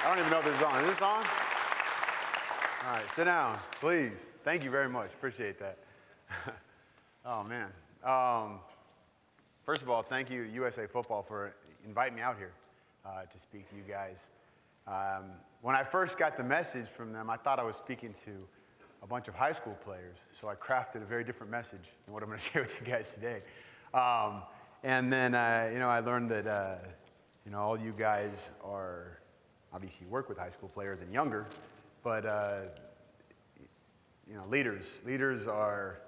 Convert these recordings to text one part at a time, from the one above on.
I don't even know if this is on. Is this on? All right, sit down, please. Thank you very much. Appreciate that. Oh, man. First of all, thank you to USA Football for inviting me out here to speak to you guys. When I first got the message from them, I thought I was speaking to a bunch of high school players, so I crafted a very different message than what I'm going to share with you guys today. And then, I learned that, all you guys are, obviously you work with high school players and younger, but, leaders. Leaders are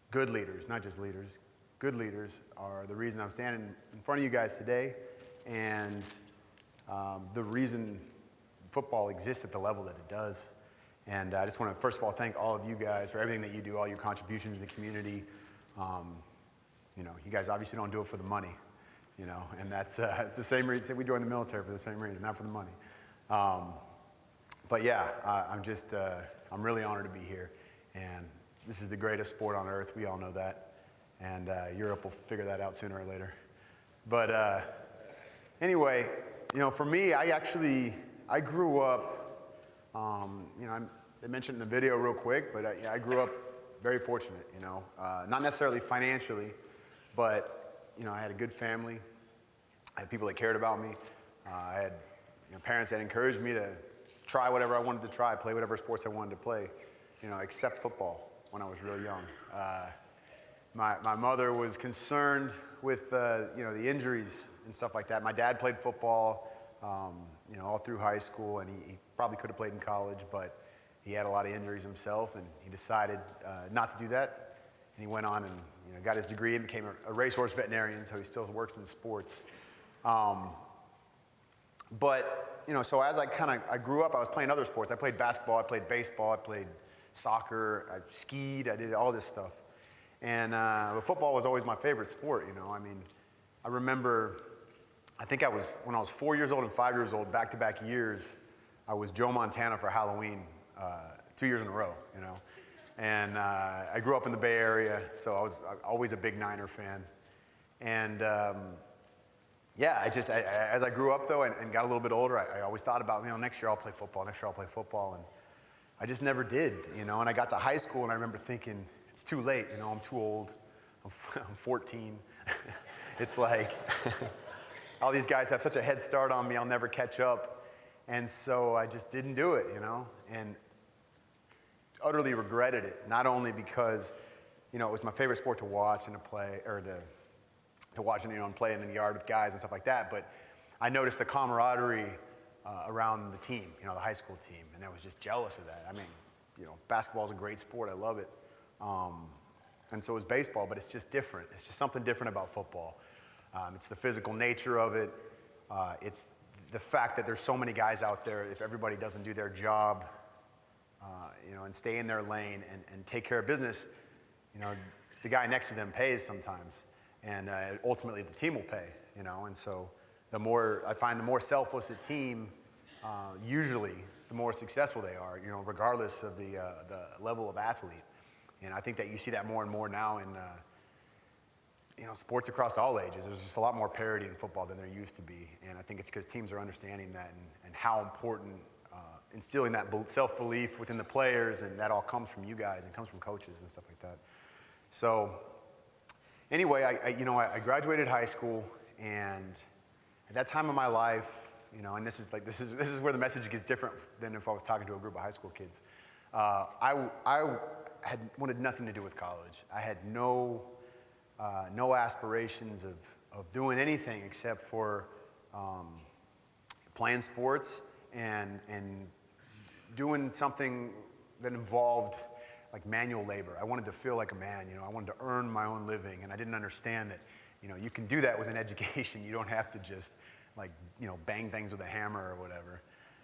good leaders, not just leaders. Good leaders are the reason I'm standing in front of you guys today, and the reason football exists at the level that it does. And I just want to, first of all, thank all of you guys for everything that you do, all your contributions in the community. You guys obviously don't do it for the money, and that's it's the same reason we joined the military, for the same reason, not for the money. But yeah, I'm really honored to be here, and this is the greatest sport on earth. We all know that, and Europe will figure that out sooner or later. But anyway, for me, I grew up. They mentioned in the video real quick, but I grew up very fortunate. Not necessarily financially, but I had a good family. I had people that cared about me. I had parents that encouraged me to try whatever I wanted to try, play whatever sports I wanted to play, except football when I was real young. My mother was concerned with the injuries and stuff like that. My dad played football, all through high school, and he probably could have played in college, but he had a lot of injuries himself, and he decided not to do that. And he went on and got his degree and became a racehorse veterinarian, so he still works in sports. But so as I grew up, I was playing other sports. I played basketball, I played baseball, I played soccer, I skied, I did all this stuff. And football was always my favorite sport. I remember, when I was 4 years old and 5 years old, back-to-back years, I was Joe Montana for Halloween 2 years in a row, And I grew up in the Bay Area, so I was always a big Niner fan. And as I grew up though and got a little bit older, I always thought about, next year I'll play football, and I just never did, and I got to high school and I remember thinking, it's too late, I'm too old, I'm 14. It's like, all these guys have such a head start on me, I'll never catch up. And so I just didn't do it, and utterly regretted it, not only because, it was my favorite sport to watch and to play, or to watch and play in the yard with guys and stuff like that, but I noticed the camaraderie around the team, the high school team, and I was just jealous of that. Basketball is a great sport, I love it, and so is baseball, but it's just different. It's just something different about football. It's the physical nature of it. It's the fact that there's so many guys out there, if everybody doesn't do their job, and stay in their lane and take care of business, the guy next to them pays sometimes. And ultimately the team will pay, and so the more selfless a team, usually the more successful they are, regardless of the level of athlete. And I think that you see that more and more now in sports across all ages. There's just a lot more parity in football than there used to be, and I think it's because teams are understanding that and how important instilling that self-belief within the players, and that all comes from you guys and comes from coaches and stuff like that. So anyway, I graduated high school, and at that time of my life, and this is where the message gets different than if I was talking to a group of high school kids. I had wanted nothing to do with college. I had no aspirations of doing anything except for playing sports and doing something that involved like manual labor. I wanted to feel like a man, I wanted to earn my own living, and I didn't understand that, you can do that with an education. You don't have to just bang things with a hammer or whatever.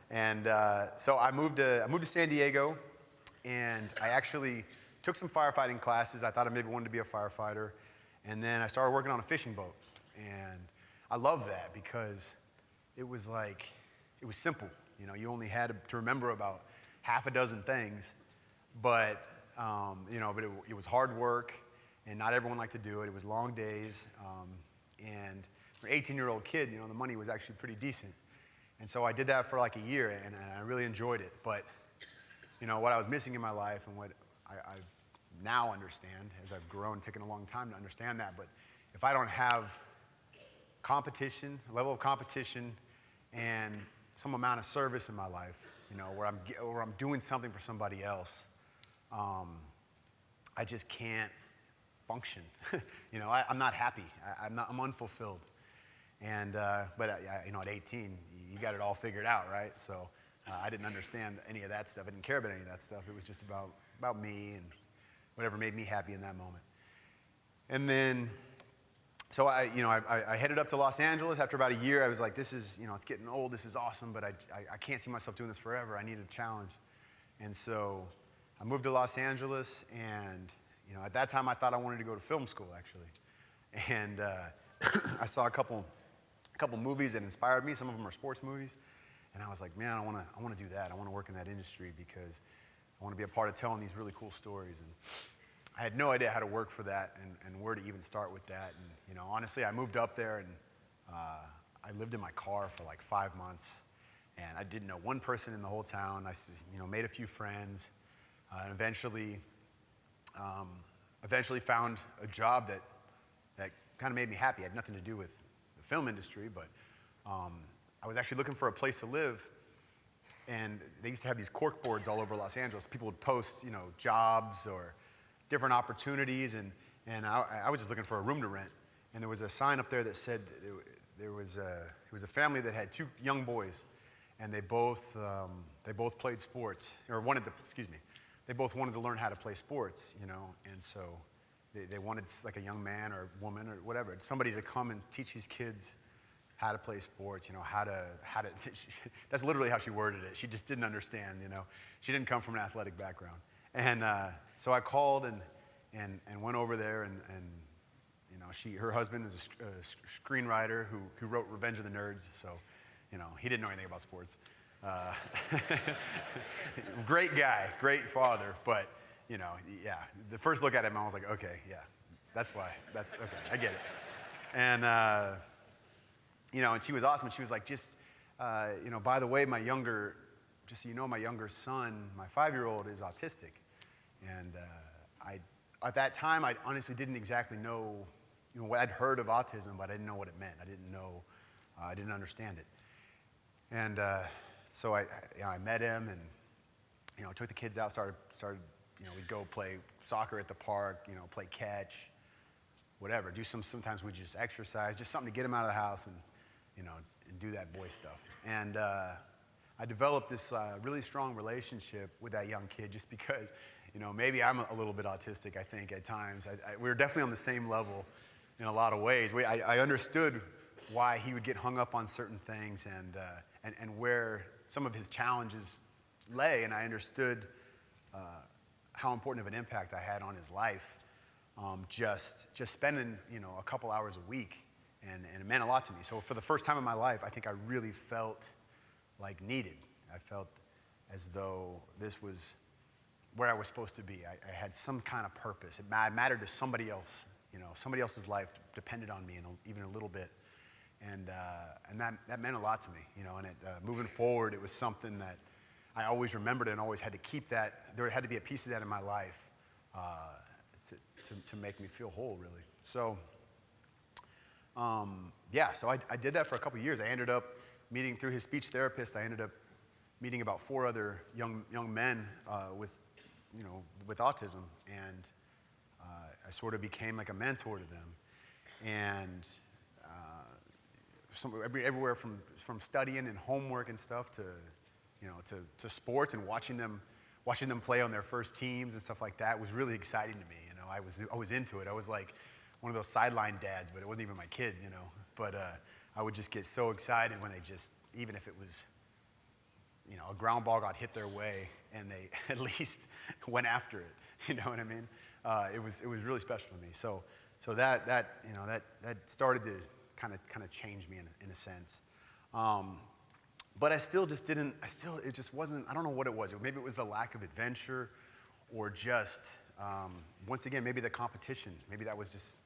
And so I moved to San Diego, and I actually took some firefighting classes. I thought I maybe wanted to be a firefighter, and then I started working on a fishing boat, and I loved that because it was simple. You only had to remember about half a dozen things, but it was hard work, and not everyone liked to do it. It was long days, and for an 18-year-old kid, the money was actually pretty decent. And so I did that for like a year, and I really enjoyed it. But, what I was missing in my life and what I now understand as I've grown, taken a long time to understand that. But if I don't have competition, a level of competition, and some amount of service in my life, where I'm doing something for somebody else, I just can't function. I'm not happy. I'm unfulfilled. And but at 18, you got it all figured out, right? So I didn't understand any of that stuff. I didn't care about any of that stuff. It was just about me and whatever made me happy in that moment. And then, so I headed up to Los Angeles. After about a year, I was like, this is, it's getting old. This is awesome, but I can't see myself doing this forever. I need a challenge. And so I moved to Los Angeles, and at that time I thought I wanted to go to film school, actually. And I saw a couple movies that inspired me. Some of them are sports movies, and I was like, man, I want to do that. I want to work in that industry because I want to be a part of telling these really cool stories. And I had no idea how to work for that and where to even start with that. And honestly, I moved up there, and I lived in my car for like 5 months, and I didn't know one person in the whole town. I made a few friends, and eventually found a job that kind of made me happy. It had nothing to do with the film industry, but I was actually looking for a place to live, and they used to have these cork boards all over Los Angeles. People would post, jobs or different opportunities, and I was just looking for a room to rent. And there was a sign up there that said it was a family that had 2 young boys, and they both played sports, or they both wanted to learn how to play sports, and so they wanted like a young man or woman or whatever, somebody to come and teach these kids how to play sports, how to that's literally how she worded it. She just didn't understand, She didn't come from an athletic background. And so I called and went over there, and her husband is a screenwriter who wrote Revenge of the Nerds, so he didn't know anything about sports. Great guy, great father, but the first look at him, I was like, okay, yeah, that's why, that's okay, I get it. And and she was awesome. And she was like, by the way, just so you know, my younger son, my 5-year-old, is autistic. And at that time, I honestly didn't exactly know, I'd heard of autism, but I didn't know what it meant. I didn't understand it. And so I met him, and took the kids out, started we'd go play soccer at the park, play catch, whatever. Sometimes we just exercise, just something to get him out of the house and do that boy stuff. And I developed this really strong relationship with that young kid just because, maybe I'm a little bit autistic, I think, at times. We were definitely on the same level in a lot of ways. I understood why he would get hung up on certain things and where some of his challenges lay, and I understood how important of an impact I had on his life, just spending a couple hours a week, and it meant a lot to me. So for the first time in my life, I think I really felt like needed. I felt as though this was where I was supposed to be. I had some kind of purpose. It mattered to somebody else. Somebody else's life depended on me even a little bit, and that meant a lot to me. And moving forward, it was something that I always remembered and always had to keep that. There had to be a piece of that in my life to make me feel whole, really. So, so I did that for a couple years. I ended up meeting through his speech therapist. I ended up meeting about 4 other young men with autism, and I sort of became like a mentor to them. And everywhere from studying and homework and stuff to sports, and watching them play on their first teams and stuff like that was really exciting to me. I was into it. I was like one of those sideline dads, but it wasn't even my kid, But I would just get so excited when they even if it was, a ground ball got hit their way and they at least went after it. You know what I mean? It was really special to me. So that started to kind of change me in a sense. But I still just didn't. It just wasn't. I don't know what it was. Maybe it was the lack of adventure, or just once again, maybe the competition. Maybe that was just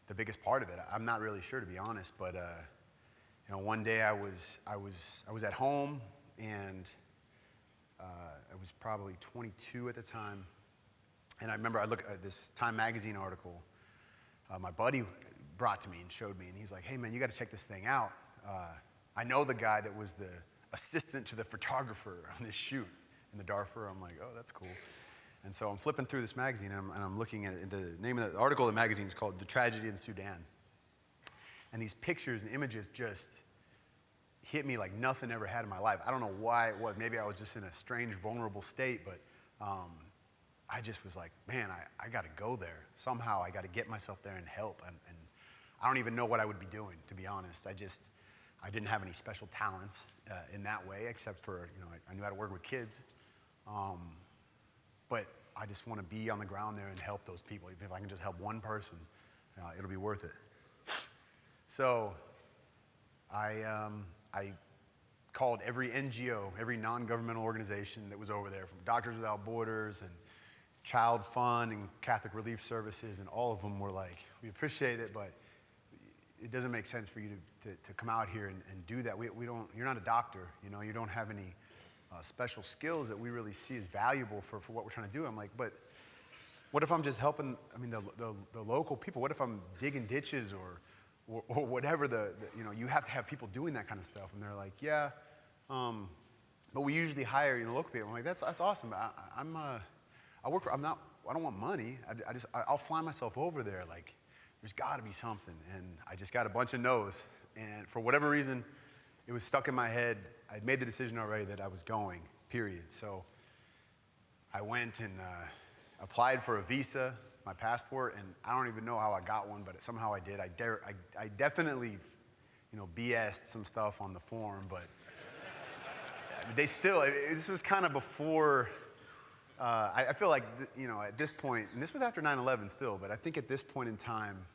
the biggest part of it. I'm not really sure, to be honest. But one day I was at home, and I was probably 22 at the time, and I remember I looked at this Time magazine article my buddy brought to me and showed me, and he's like, "Hey man, you got to check this thing out. I know the guy that was the assistant to the photographer on this shoot in the Darfur." I'm like, "Oh, that's cool." And so I'm flipping through this magazine, and I'm looking at it. The name of the article of the magazine is called "The Tragedy in Sudan." And these pictures and images just hit me like nothing ever had in my life. I don't know why it was. Maybe I was just in a strange, vulnerable state, but I just was like, man, I got to go there. Somehow I got to get myself there and help. And I don't even know what I would be doing, to be honest. I didn't have any special talents in that way, except for, I knew how to work with kids. But I just want to be on the ground there and help those people. Even if I can just help one person, it'll be worth it. So I called every NGO, every non-governmental organization that was over there, from Doctors Without Borders and Child Fund and Catholic Relief Services, and all of them were like, "We appreciate it, but it doesn't make sense for you to come out here and do that. We don't. You're not a doctor, you don't have any special skills that we really see as valuable for what we're trying to do." I'm like, "But what if I'm just helping, the local people? What if I'm digging ditches or whatever you have to have people doing that kind of stuff?" And they're like, "Yeah, but we usually hire local people." I'm like, that's awesome. I don't want money. I'll fly myself over there. Like, there's got to be something. And I just got a bunch of no's. And for whatever reason, it was stuck in my head. I'd made the decision already that I was going, period. So I went and applied for a visa, my passport, and I don't even know how I got one, but somehow I did. I definitely, BS'd some stuff on the form, but this was kind of before, I feel like, at this point, and this was after 9/11 still, but I think at this point in time,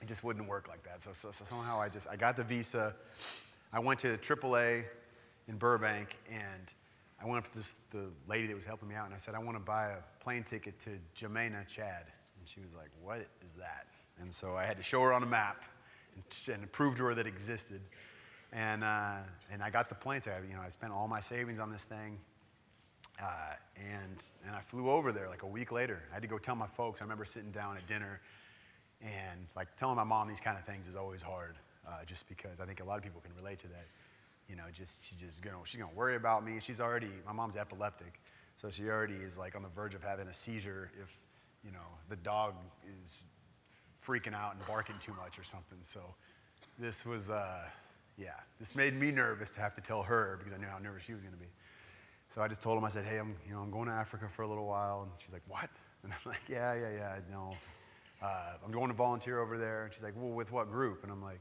it just wouldn't work like that. So somehow I got the visa. I went to AAA in Burbank, and I went up to the lady that was helping me out, and I said, "I want to buy a plane ticket to N'Djamena, Chad." And she was like, "What is that?" And so I had to show her on a map and prove to her that it existed. And I got the plane ticket. I spent all my savings on this thing. And I flew over there like a week later. I had to go tell my folks. I remember sitting down at dinner, and like telling my mom these kind of things is always hard, just because I think a lot of people can relate to that. She's gonna worry about me. My mom's epileptic, so she already is like on the verge of having a seizure if the dog is freaking out and barking too much or something. So this was this made me nervous to have to tell her, because I knew how nervous she was gonna be. So I just told him, I said, "Hey, I'm going to Africa for a little while." And she's like, "What?" And I'm like, yeah, no. I'm going to volunteer over there. And she's like, "Well, with what group?" And I'm like,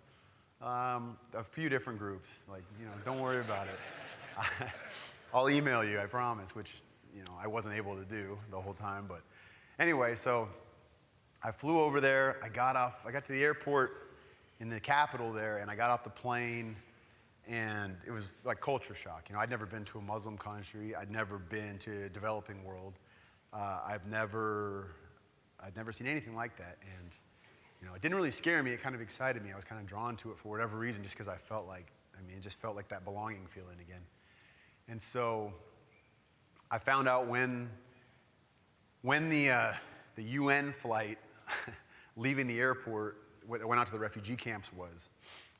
a few different groups. Like, don't worry about it. I'll email you, I promise, which, I wasn't able to do the whole time. But anyway, so I flew over there. I got to the airport in the capital there, and I got off the plane. And it was like culture shock. I'd never been to a Muslim country. I'd never been to a developing world. I'd never seen anything like that. And, it didn't really scare me. It kind of excited me. I was kind of drawn to it for whatever reason, just because I felt like, it just felt like that belonging feeling again. And so I found out when the UN flight leaving the airport that went out to the refugee camps was.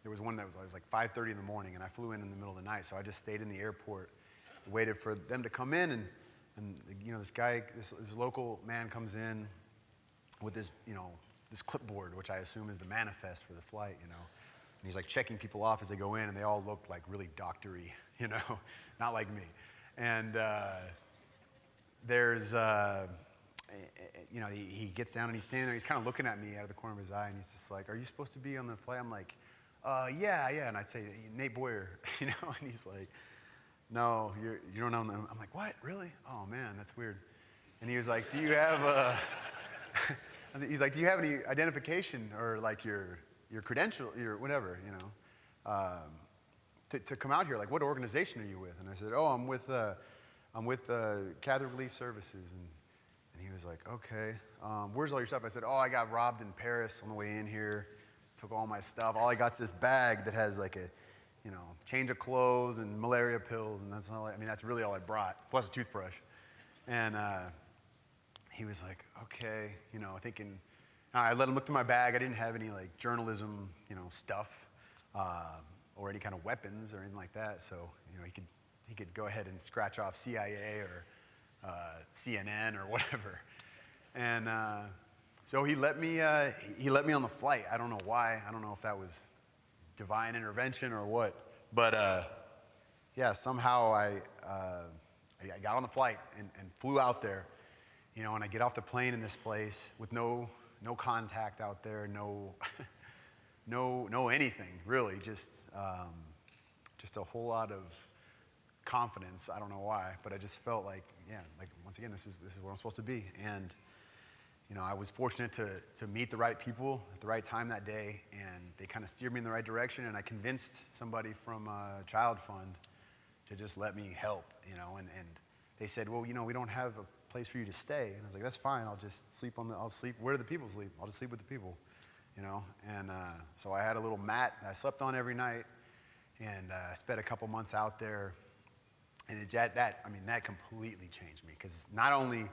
There was one that was like 5:30 in the morning, and I flew in the middle of the night. So I just stayed in the airport, waited for them to come in, and this guy, this local man comes in with this clipboard, which I assume is the manifest for the flight, and he's like checking people off as they go in, and they all looked like really doctory, not like me. And he gets down and he's standing there. He's kind of looking at me out of the corner of his eye, and he's just like, "Are you supposed to be on the flight?" I'm like, yeah. And I'd say, "Nate Boyer," and he's like, "No, you don't know." I'm like, "What, really? Oh man, that's weird." And he was like, "Do you have he's like, "Do you have any identification or like your credential, your whatever, to come out here? Like, what organization are you with?" And I said, "Oh, I'm with Catholic Relief Services." And he was like, "Okay, where's all your stuff?" I said, "Oh, I got robbed in Paris on the way in here. Took all my stuff. All I got's this bag that has like change of clothes and malaria pills, and that's really all I brought, plus a toothbrush. And he was like, okay, thinking, I let him look through my bag. I didn't have any like journalism, stuff, or any kind of weapons or anything like that. So, he could go ahead and scratch off CIA or CNN or whatever. And so he let me on the flight. I don't know why. I don't know if that was divine intervention or what. But somehow I got on the flight and flew out there, and I get off the plane in this place with no contact out there, no anything really, just a whole lot of confidence. I don't know why, but I just felt like, once again, this is where I'm supposed to be. And I was fortunate to meet the right people at the right time that day, and they kind of steered me in the right direction, and I convinced somebody from a child fund to just let me help, and they said, well, we don't have a place for you to stay. And I was like, that's fine, I'll just sleep where do the people sleep? I'll just sleep with the people, And so I had a little mat that I slept on every night, and I spent a couple months out there, and that completely changed me, because not only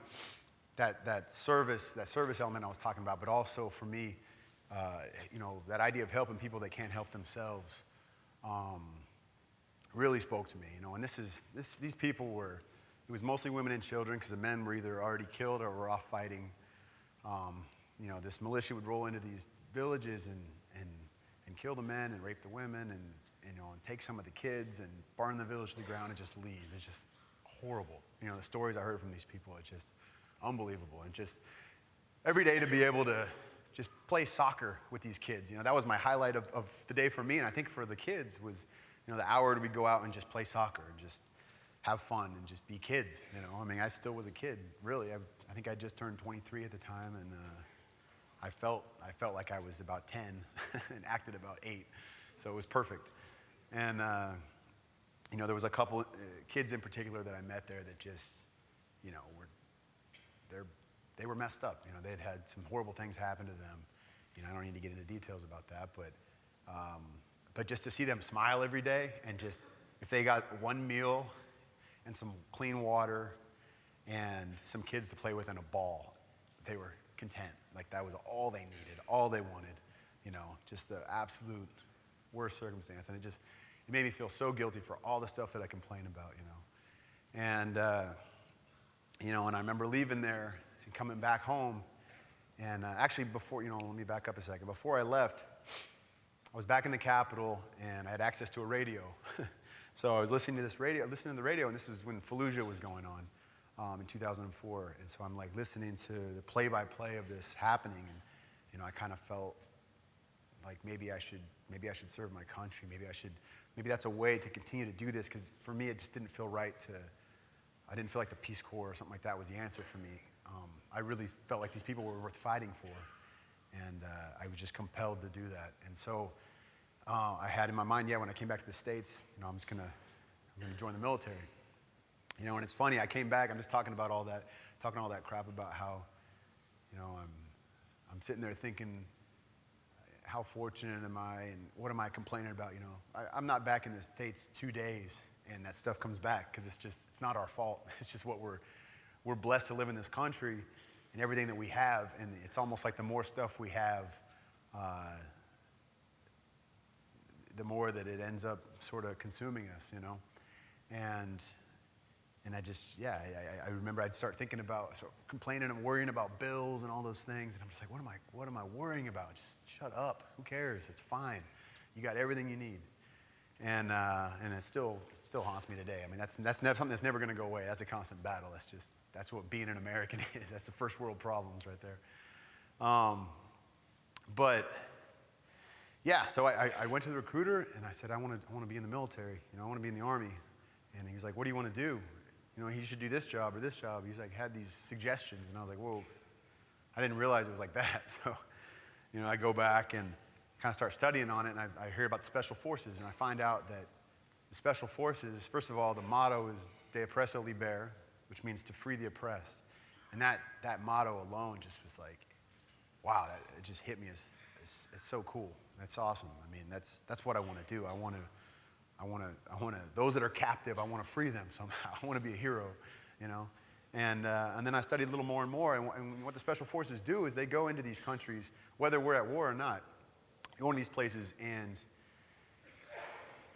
that service element I was talking about, but also for me, that idea of helping people that can't help themselves really spoke to me, And these people it was mostly women and children, because the men were either already killed or were off fighting. This militia would roll into these villages and kill the men and rape the women and take some of the kids and burn the village to the ground and just leave. It's just horrible. The stories I heard from these people, it's just unbelievable. And just every day to be able to just play soccer with these kids, that was my highlight of the day for me, and I think for the kids was, the hour we go out and just play soccer and just have fun and just be kids, I still was a kid, really. I think I just turned 23 at the time, and I felt like I was about 10 and acted about 8, so it was perfect. And there was a couple kids in particular that I met there that just, they were messed up. They had some horrible things happen to them. I don't need to get into details about that, but just to see them smile every day, and just if they got one meal and some clean water and some kids to play with and a ball, they were content. Like that was all they needed, all they wanted. Just the absolute worst circumstance, and it made me feel so guilty for all the stuff that I complain about. And and I remember leaving there and coming back home, and actually before, let me back up a second. Before I left, I was back in the Capitol, and I had access to a radio. So I was listening to the radio, and this was when Fallujah was going on in 2004. And so I'm like listening to the play-by-play of this happening, and I kind of felt like maybe I should serve my country. Maybe that's a way to continue to do this, because for me it just didn't feel right I didn't feel like the Peace Corps or something like that was the answer for me. I really felt like these people were worth fighting for, and I was just compelled to do that. And so I had in my mind, when I came back to the States, I'm gonna join the military. And it's funny, I came back, I'm just talking all that crap about how, I'm sitting there thinking, how fortunate am I, and what am I complaining about? I'm not back in the States 2 days, and that stuff comes back, because it's not our fault. It's just what we're blessed to live in this country and everything that we have, and it's almost like the more stuff we have, the more that it ends up sort of consuming us, And I just, I remember I'd start thinking about, complaining and worrying about bills and all those things, and I'm just like, what am I worrying about? Just shut up. Who cares? It's fine. You got everything you need. And it still haunts me today. That's something that's never going to go away. That's a constant battle. That's what being an American is. That's the first world problems right there. So I went to the recruiter, and I said, I want to be in the military. I want to be in the Army. And he was like, what do you want to do? He should do this job or this job. He's like, had these suggestions, and I was like, whoa, I didn't realize it was like that. So, I go back and kind of start studying on it, and I hear about the Special Forces, and I find out that the Special Forces, first of all, the motto is De Oppresso Liber, which means to free the oppressed. And that motto alone just was like, wow, it just hit me as so cool. That's awesome. That's what I want to do. I want those that are captive, I want to free them somehow. I want to be a hero, you know. And then I studied a little more and more. And what the Special Forces do is they go into these countries, whether we're at war or not. You go into these places and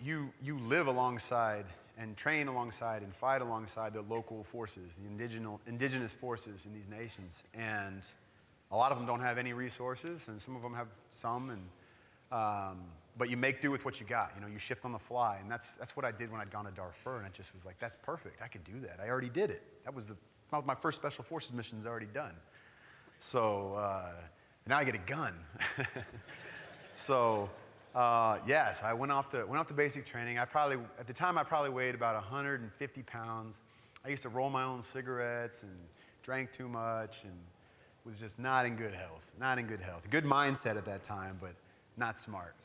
you live alongside and train alongside and fight alongside the local forces, the indigenous forces in these nations. And a lot of them don't have any resources, and some of them have some. But you make do with what you got. You know, you shift on the fly, and that's what I did when I'd gone to Darfur, and it just was like, that's perfect. I could do that. I already did it. That was my first Special Forces mission is already done. So now I get a gun. So yes, I went off to basic training. At the time I probably weighed about 150 pounds. I used to roll my own cigarettes and drank too much and was just not in good health. Good mindset at that time, but not smart.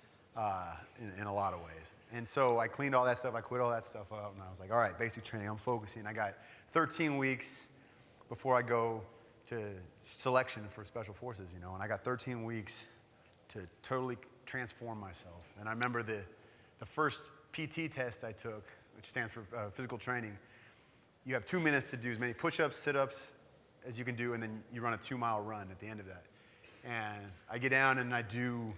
In a lot of ways. And so I cleaned all that stuff, I quit all that stuff up, and I was like, all right, basic training, I'm focusing. I got 13 weeks before I go to selection for Special Forces, you know, and I got 13 weeks to totally transform myself. And I remember the first PT test I took, which stands for physical training, you have 2 minutes to do as many push-ups, sit-ups as you can do, and then you run a 2-mile run at the end of that. And I get down and I do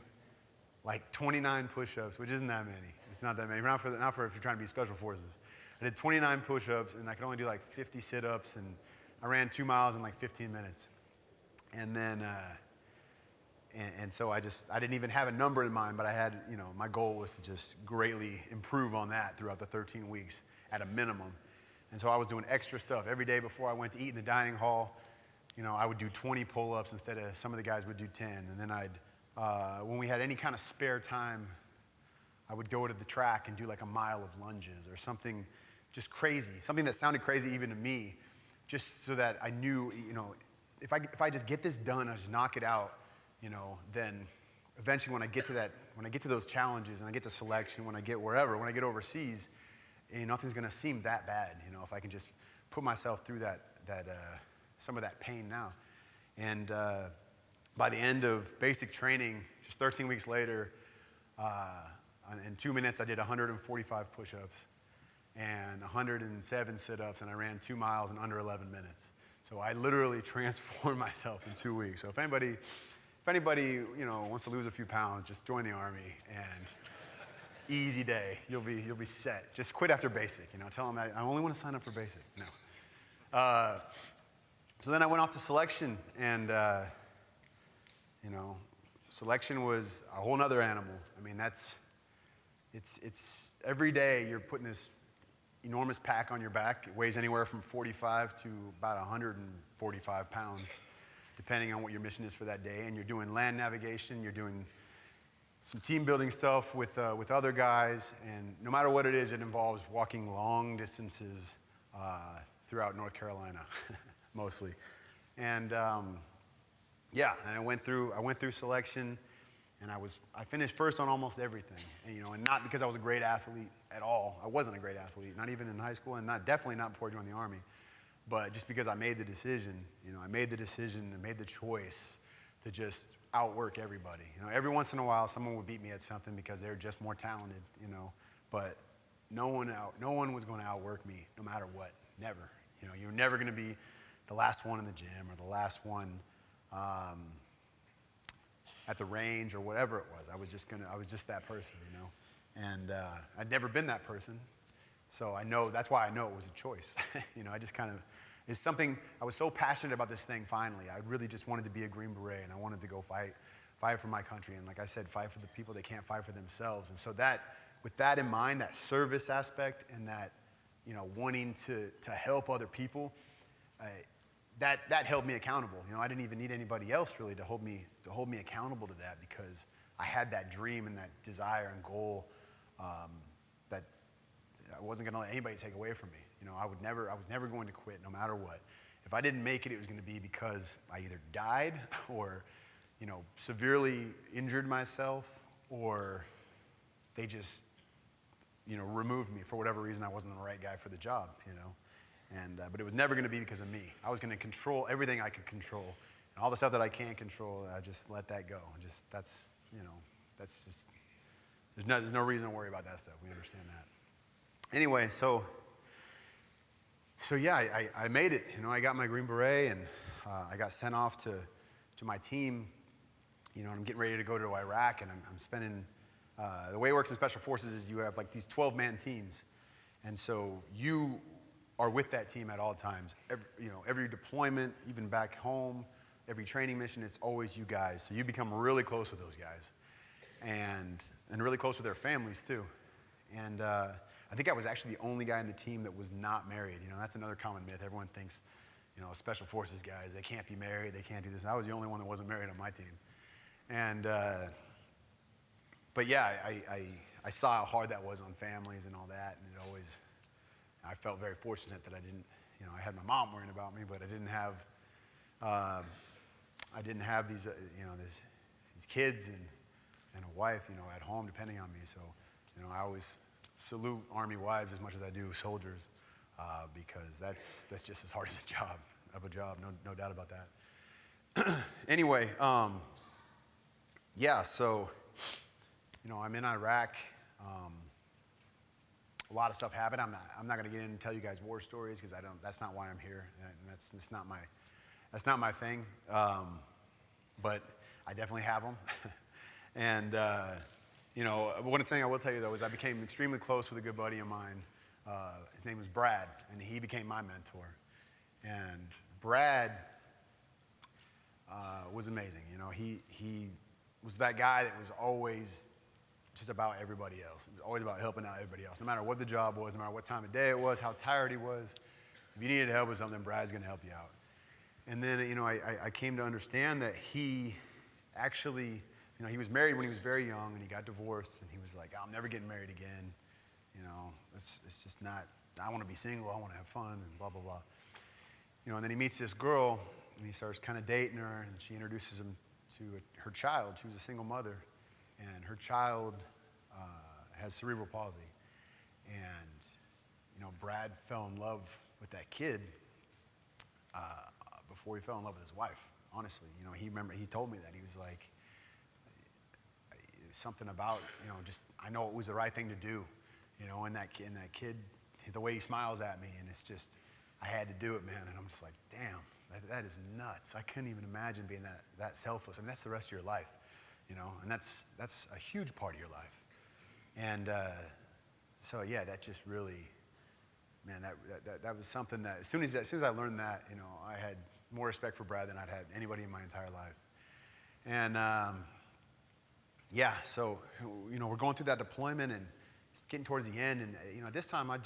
like 29 push-ups, which isn't that many. It's not that many, not for if you're trying to be Special Forces. I did 29 push-ups, and I could only do like 50 sit-ups, and I ran 2 miles in like 15 minutes. And then, and so I didn't even have a number in mind, but I had, you know, my goal was to just greatly improve on that throughout the 13 weeks at a minimum. And so I was doing extra stuff. Every day before I went to eat in the dining hall, you know, I would do 20 pull-ups instead of some of the guys would do 10. And then when we had any kind of spare time, I would go to the track and do like a mile of lunges or something just crazy, something that sounded crazy even to me, just so that I knew, you know, if I just get this done, I just knock it out, you know, then eventually when I get to those challenges and I get to selection, when I get wherever, when I get overseas, nothing's gonna seem that bad, you know, if I can just put myself through some of that pain now. And by the end of basic training, just 13 weeks later, in 2 minutes I did 145 push-ups and 107 sit-ups, and I ran 2 miles in under 11 minutes. So I literally transformed myself in 2 weeks. So if anybody, you know, wants to lose a few pounds, just join the Army and easy day. You'll be set. Just quit after basic. You know, tell them I only want to sign up for basic. No. So then I went off to selection, and you know, selection was a whole nother animal. I mean, it's every day you're putting this enormous pack on your back. It weighs anywhere from 45 to about 145 pounds, depending on what your mission is for that day. And you're doing land navigation, you're doing some team building stuff with other guys, and no matter what it is, it involves walking long distances throughout North Carolina, mostly. And yeah, and I went through selection, and I finished first on almost everything. And, you know, and not because I was a great athlete at all. I wasn't a great athlete, not even in high school, and definitely not before I joined the Army. But just because I made the decision, you know, I made the choice to just outwork everybody. You know, every once in a while, someone would beat me at something because they're just more talented, you know. But no one was going to outwork me, no matter what. Never. You know, you're never going to be the last one in the gym or the last one at the range or whatever it was. I was just that person, you know. And I'd never been that person, so that's why I know it was a choice. You know, I just kind of, it's something, I was so passionate about this thing finally. I really just wanted to be a Green Beret, and I wanted to go fight for my country, and like I said, fight for the people that can't fight for themselves. And so with that in mind, that service aspect and that, you know, wanting to help other people, that held me accountable. You know, I didn't even need anybody else really to hold me accountable to that, because I had that dream and that desire and goal that I wasn't going to let anybody take away from me. You know, I was never going to quit no matter what. If I didn't make it, it was going to be because I either died or, you know, severely injured myself, or they just, you know, removed me for whatever reason. I wasn't the right guy for the job, you know. And but it was never going to be because of me. I was going to control everything I could control, and all the stuff that I can't control, I just let that go. That's just There's no reason to worry about that stuff. We understand that. Anyway, so yeah, I made it. You know, I got my Green Beret, and I got sent off to my team. You know, and I'm getting ready to go to Iraq, and I'm spending. The way it works in Special Forces is you have like these 12-man teams, and so you are with that team at all times. Every deployment, even back home, every training mission, it's always you guys. So you become really close with those guys, and really close with their families too. And I think I was actually the only guy on the team that was not married. You know, that's another common myth. Everyone thinks, you know, Special Forces guys, they can't be married, they can't do this. And I was the only one that wasn't married on my team. And but yeah, I saw how hard that was on families and all that, and I felt very fortunate that I didn't, you know, I had my mom worrying about me, but I didn't have these, you know, these kids and a wife, you know, at home depending on me. So, you know, I always salute Army wives as much as I do soldiers, because that's just as hard as a job, no doubt about that. Anyway, yeah, so, you know, I'm in Iraq. A lot of stuff happened. I'm not going to get in and tell you guys war stories because that's not why I'm here. And that's not my thing. But I definitely have them. And you know, one thing I will tell you though is I became extremely close with a good buddy of mine. His name was Brad, and he became my mentor. And Brad was amazing. You know, he was that guy that was always just about everybody else. It was always about helping out everybody else, no matter what the job was, no matter what time of day it was, how tired he was. If you needed help with something, Brad's going to help you out. And then, you know, I came to understand that he actually, you know, he was married when he was very young, and he got divorced, and he was like, I'm never getting married again. You know, it's just not, I want to be single, I want to have fun, and blah, blah, blah. You know, and then he meets this girl, and he starts kind of dating her, and she introduces him to her child. She was a single mother, and her child has cerebral palsy. And, you know, Brad fell in love with that kid before he fell in love with his wife, honestly. You know, he told me that. He was like, something about, you know, just, I know it was the right thing to do, you know, and that kid, the way he smiles at me, and it's just, I had to do it, man. And I'm just like, damn, that is nuts. I couldn't even imagine being that selfless. I mean, that's the rest of your life, you know, and that's a huge part of your life. And so, yeah, that just really, man, that was something that, as soon as I learned that, you know, I had more respect for Brad than I'd had anybody in my entire life. And, yeah, so, you know, we're going through that deployment, and it's getting towards the end. And, you know, this time I'm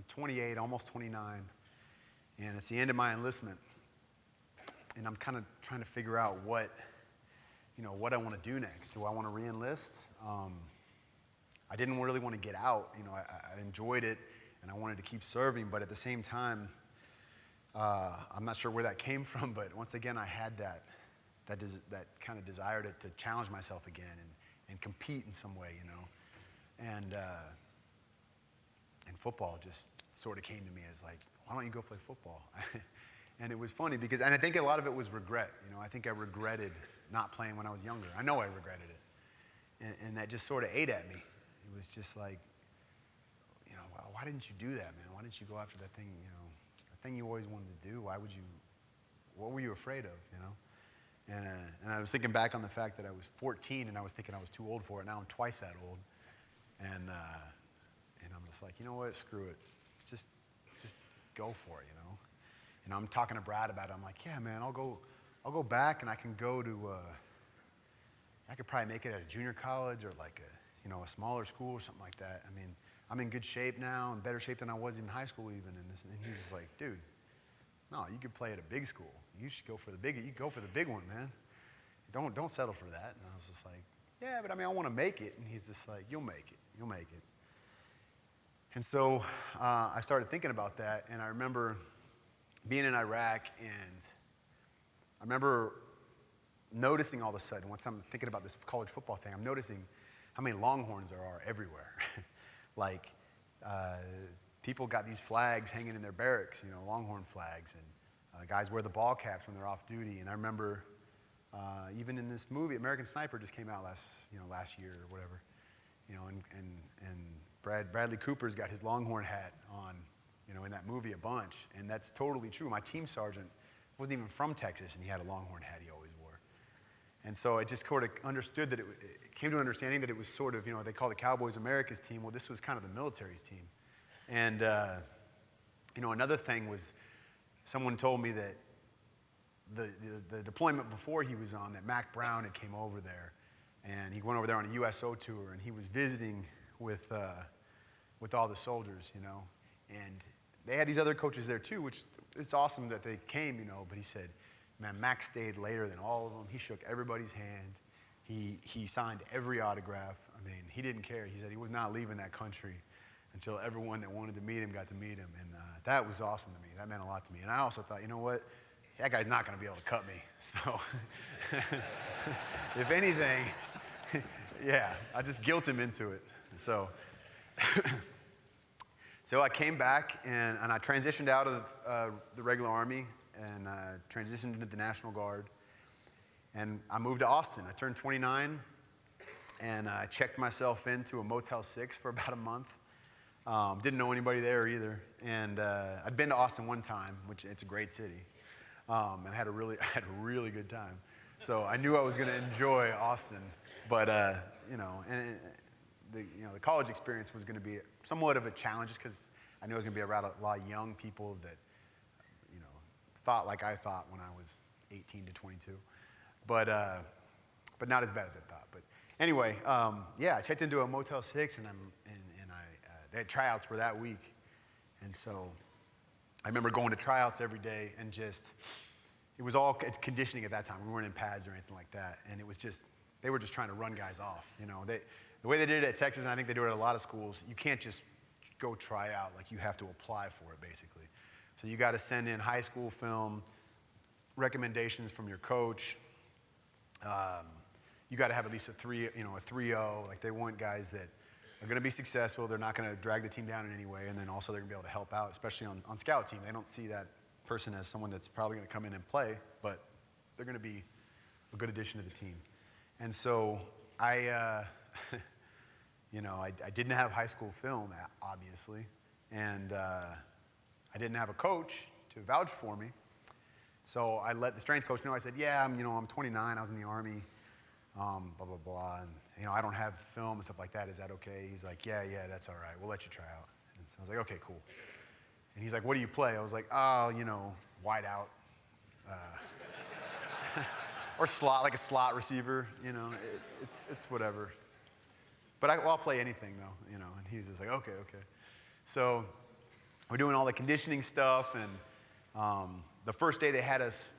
28, almost 29, and it's the end of my enlistment. And I'm kind of trying to figure out what I want to do next. Do I want to re-enlist? I didn't really want to get out. You know, I enjoyed it, and I wanted to keep serving, but at the same time, I'm not sure where that came from, but once again, I had that kind of desire to challenge myself again and compete in some way, you know. And football just sort of came to me as like, why don't you go play football? And it was funny because, and I think a lot of it was regret. You know, I think I regretted not playing when I was younger. I know I regretted it. And that just sort of ate at me. It was just like, you know, well, why didn't you do that, man? Why didn't you go after that thing, you know, the thing you always wanted to do? What were you afraid of, you know? And I was thinking back on the fact that I was 14 and I was thinking I was too old for it. Now I'm twice that old. And I'm just like, you know what, screw it. Just go for it, you know? And I'm talking to Brad about it. I'm like, yeah, man, I'll go back and I can go to, I could probably make it at a junior college or like a smaller school or something like that. I mean, I'm in good shape now, in better shape than I was in high school even. And he's just like, dude, no, you could play at a big school. You should go for the big one, man. Don't settle for that. And I was just like, yeah, but I mean, I want to make it. And he's just like, you'll make it. And so I started thinking about that, and I remember being in Iraq, and I remember noticing all of a sudden, once I'm thinking about this college football thing, I'm noticing how many Longhorns there are everywhere. Like, people got these flags hanging in their barracks, you know, Longhorn flags, and guys wear the ball caps when they're off duty. And I remember even in this movie, American Sniper just came out last year or whatever. and Bradley Cooper's got his Longhorn hat on, in that movie a bunch, and that's totally true. My team sergeant wasn't even from Texas, and he had a Longhorn hat he always wore. And so I just sort of understood that it came to an understanding that it was sort of, they call the Cowboys America's team. Well, this was kind of the military's team. And, another thing was someone told me that the deployment before he was on, that Mac Brown had came over there, and he went over there on a USO tour, and he was visiting with all the soldiers, and they had these other coaches there too, which it's awesome that they came, but he said, man, Mac stayed later than all of them. He shook everybody's hand. He signed every autograph. I mean, he didn't care. He said he was not leaving that country until everyone that wanted to meet him got to meet him, and that was awesome to me. That meant a lot to me. And I also thought, you know what? That guy's not going to be able to cut me. So if anything, yeah, I just guilt him into it. So so I came back, and I transitioned out of the regular Army and transitioned into the National Guard. And I moved to Austin. I turned 29, and I checked myself into a Motel 6 for about a month. Didn't know anybody there either. And I'd been to Austin one time, which it's a great city, and I had a really good time. So I knew I was going to enjoy Austin, but the college experience was going to be somewhat of a challenge, just because I knew I was going to be around a lot of young people that thought like I thought when I was 18 to 22, but not as bad as I thought. But anyway, I checked into a Motel 6, and they had tryouts for that week, and so I remember going to tryouts every day, and it was all conditioning at that time. We weren't in pads or anything like that, and it was they were just trying to run guys off. The way they did it at Texas, and I think they do it at a lot of schools, you can't just go try out. Like, you have to apply for it, basically. So you got to send in high school film, recommendations from your coach. You got to have at least a 3.0. Like, they want guys that are going to be successful. They're not going to drag the team down in any way, and then also they're going to be able to help out, especially on scout team. They don't see that person as someone that's probably going to come in and play, but they're going to be a good addition to the team. And so I didn't have high school film, obviously, and I didn't have a coach to vouch for me. So I let the strength coach know. I said, yeah, I'm 29. I was in the Army, blah, blah, blah. And, I don't have film and stuff like that. Is that okay? He's like, yeah, that's all right. We'll let you try out. And so I was like, okay, cool. And he's like, what do you play? I was like, wide out. Or slot, like a slot receiver, it's whatever. But I'll play anything, though, and he was just like, okay. So we're doing all the conditioning stuff, and the first day they had us,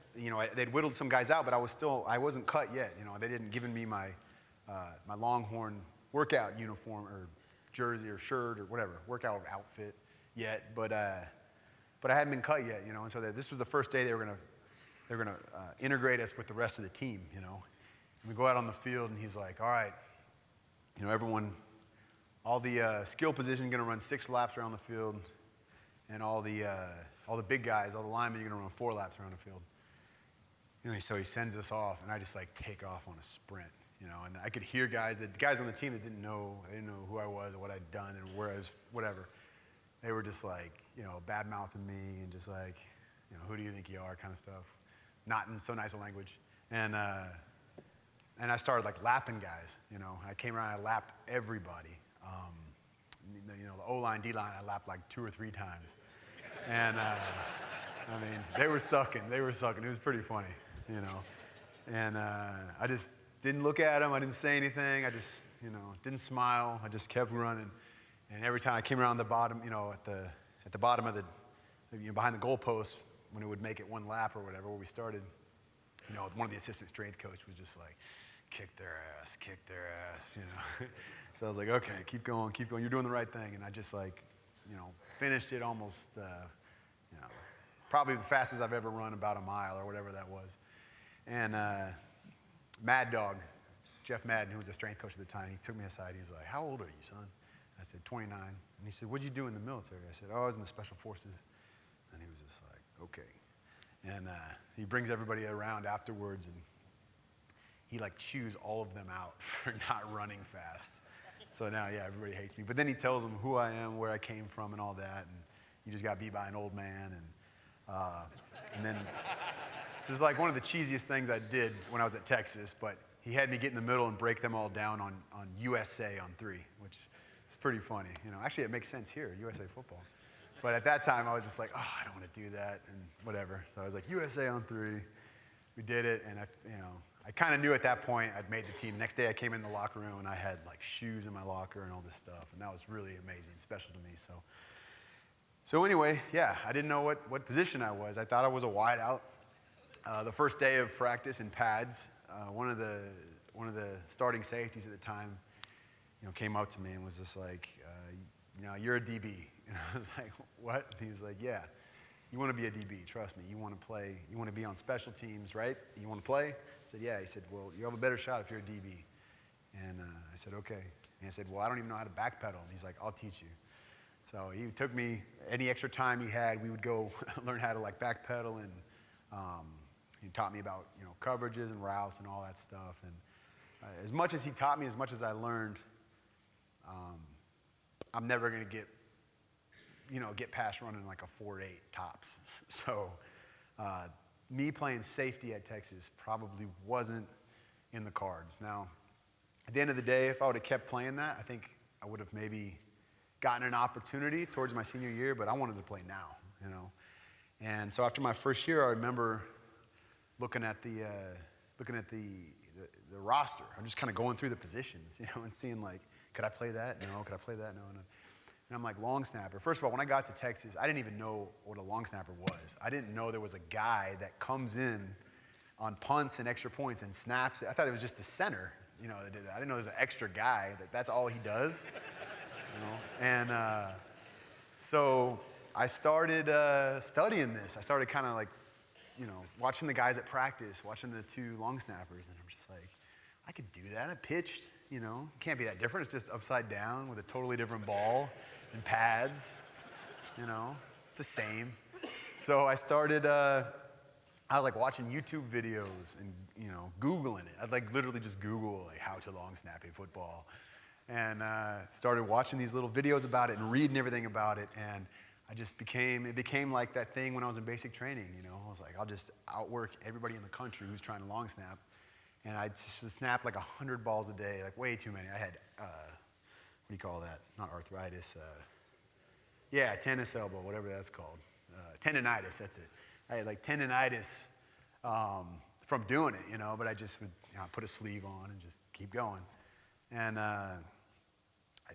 they'd whittled some guys out, but I wasn't cut yet, they didn't given me my Longhorn workout uniform or jersey or shirt or whatever, workout outfit yet, but I hadn't been cut yet, and so this was the first day they were gonna integrate us with the rest of the team, and we go out on the field, and he's like, all right, everyone, all the skill position going to run 6 laps around the field, and all the big guys, all the linemen, you're going to run 4 laps around the field. So he sends us off, and I just like take off on a sprint, and I could hear the guys on the team that didn't know who I was or what I'd done and where I was, whatever. They were just like, bad mouthing me and just like, who do you think you are, kind of stuff, not in so nice a language, and I started like lapping guys, I came around, I lapped everybody. The O-line, D-line, I lapped like 2 or 3 times. And they were sucking. It was pretty funny, And I just didn't look at them. I didn't say anything. I just, didn't smile. I just kept running. And every time I came around the bottom, at the bottom of the, behind the goalpost, when it would make it 1 lap or whatever, where we started, one of the assistant strength coach was just like, kick their ass. So I was like, okay, keep going, you're doing the right thing. And I just finished it almost, probably the fastest I've ever run, about a mile or whatever that was. And Mad Dog, Jeff Madden, who was the strength coach at the time, he took me aside. He was like, how old are you, son? I said, 29. And he said, what'd you do in the military? I said, I was in the Special Forces. And he was just like, okay. And he brings everybody around afterwards, and he chews all of them out for not running fast. So now, yeah, everybody hates me. But then he tells them who I am, where I came from, and all that. And you just got beat by an old man. And then this is like one of the cheesiest things I did when I was at Texas. But he had me get in the middle and break them all down on USA on 3, which is pretty funny. Actually, it makes sense here, USA football. But at that time, I was just like, oh, I don't want to do that, and whatever. So I was like, USA on 3. We did it, and I kind of knew at that point I'd made the team. The next day I came in the locker room and I had like shoes in my locker and all this stuff. And that was really amazing, special to me. So anyway, yeah, I didn't know what position I was. I thought I was a wide out. The first day of practice in pads, one of the starting safeties at the time, came up to me and was just like, you're a DB. And I was like, what? And he was like, yeah. You want to be a DB, trust me. You want to play, you want to be on special teams, right? You want to play? I said, yeah. He said, well, you have a better shot if you're a DB. And I said, okay. And I said, well, I don't even know how to backpedal. And he's like, I'll teach you. So he took me, any extra time he had, we would go learn how to like backpedal, and he taught me about, coverages and routes and all that stuff. And as much as he taught me, as much as I learned, I'm never going to get past running like a 4.8 tops. So me playing safety at Texas probably wasn't in the cards. Now, at the end of the day, if I would have kept playing that, I think I would have maybe gotten an opportunity towards my senior year, but I wanted to play now, And so after my first year, I remember looking at the roster. I'm just kind of going through the positions, and seeing like, could I play that? No. Could I play that? No. And I'm like, long snapper. First of all, when I got to Texas, I didn't even know what a long snapper was. I didn't know there was a guy that comes in on punts and extra points and snaps. I thought it was just the center, that did that. I didn't know there's an extra guy that's all he does, And so I started studying this. I started kind of like, watching the guys at practice, watching the 2 long snappers, and I'm just like, I could do that. I pitched, it can't be that different. It's just upside down with a totally different ball and pads, it's the same. So I started, I was like watching YouTube videos and, Googling it. I'd like literally just Google like how to long snap a football, and started watching these little videos about it and reading everything about it. And it became like that thing when I was in basic training, I was like, I'll just outwork everybody in the country who's trying to long snap. And I just would snap like 100 balls a day, like way too many. I had, what do you call that? Not arthritis. Tennis elbow, whatever that's called. Tendonitis, that's it. I had like tendonitis from doing it, but I just would put a sleeve on and just keep going. And,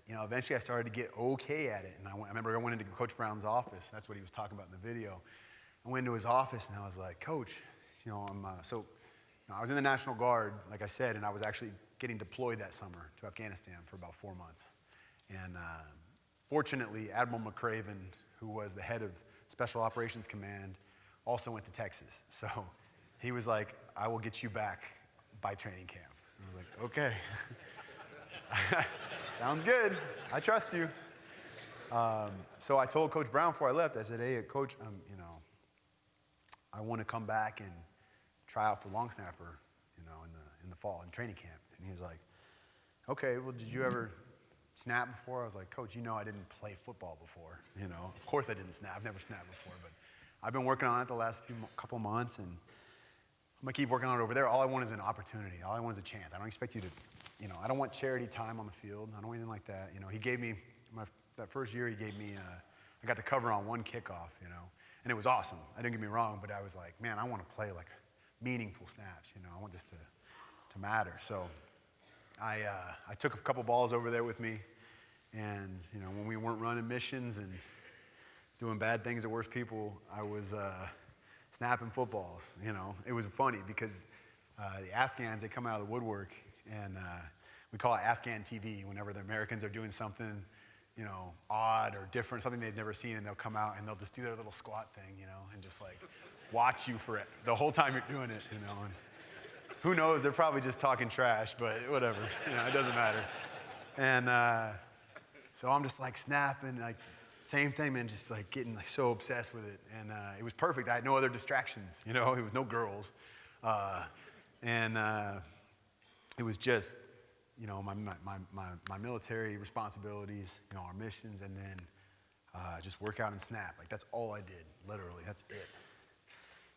eventually I started to get okay at it. And I remember I went into Coach Brown's office. That's what he was talking about in the video. I went into his office and I was like, Coach, I was in the National Guard, like I said, and I was actually getting deployed that summer to Afghanistan for about 4 months. And fortunately, Admiral McCraven, who was the head of Special Operations Command, also went to Texas. So he was like, I will get you back by training camp. And I was like, okay. Sounds good. I trust you. So I told Coach Brown before I left, I said, hey, Coach, I want to come back and try out for long snapper, in the fall in training camp. And he was like, okay, well, did you ever snap before? I was like, Coach, I didn't play football before. Of course I didn't snap. I've never snapped before, but I've been working on it the last couple months, and I'm gonna keep working on it over there. All I want is an opportunity. All I want is a chance. I don't expect you to, I don't want charity time on the field. I don't want anything like that. He gave me, that first year he gave me, I got to cover on 1 kickoff, and it was awesome. I didn't get me wrong, but I was like, man, I want to play like meaningful snaps, I want this to matter. So I took a couple balls over there with me, and when we weren't running missions and doing bad things to worse people, I was snapping footballs. It was funny because the Afghans, they come out of the woodwork, and we call it Afghan TV whenever the Americans are doing something odd or different, something they've never seen, and they'll come out and they'll just do their little squat thing, and just like watch you for it the whole time you're doing it, and who knows, they're probably just talking trash, but whatever, it doesn't matter. And so I'm just like snapping, like same thing, man, just like getting like so obsessed with it. And it was perfect. I had no other distractions, it was no girls. And it was just, my military responsibilities, our missions, and then just work out and snap. Like that's all I did, literally. That's it.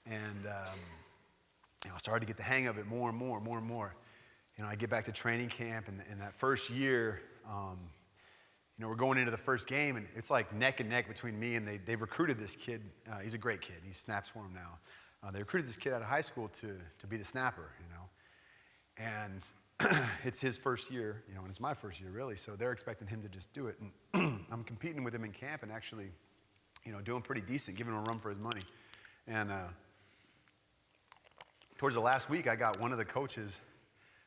And I started to get the hang of it more and more and more and more. I get back to training camp, and that first year, we're going into the first game, and it's like neck and neck between me and they recruited this kid. He's a great kid. He snaps for him now. They recruited this kid out of high school to be the snapper, And it's his first year, and it's my first year really, so they're expecting him to just do it. And I'm competing with him in camp and actually, doing pretty decent, giving him a run for his money. And towards the last week, I got one of the coaches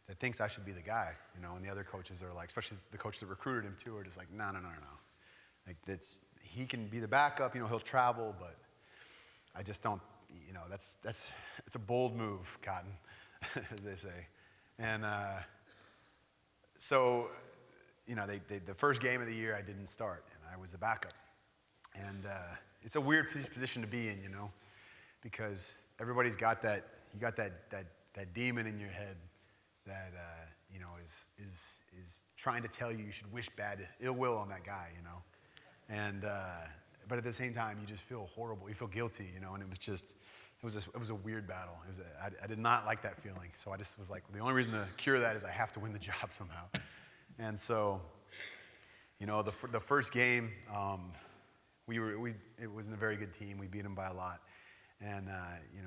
that thinks I should be the guy, and the other coaches are like, especially the coach that recruited him too, are just like, no. Like he can be the backup, he'll travel, but I just don't, it's a bold move, Cotton, as they say. And so, the first game of the year I didn't start, and I was the backup. And it's a weird position to be in, because everybody's got that, you got that demon in your head that is trying to tell you should wish bad ill will on that guy, and but at the same time you just feel horrible, you feel guilty, and it was a weird battle. I did not like that feeling, so I just was like, the only reason to cure that is I have to win the job somehow. And so, the first game, it wasn't a very good team. We beat them by a lot, and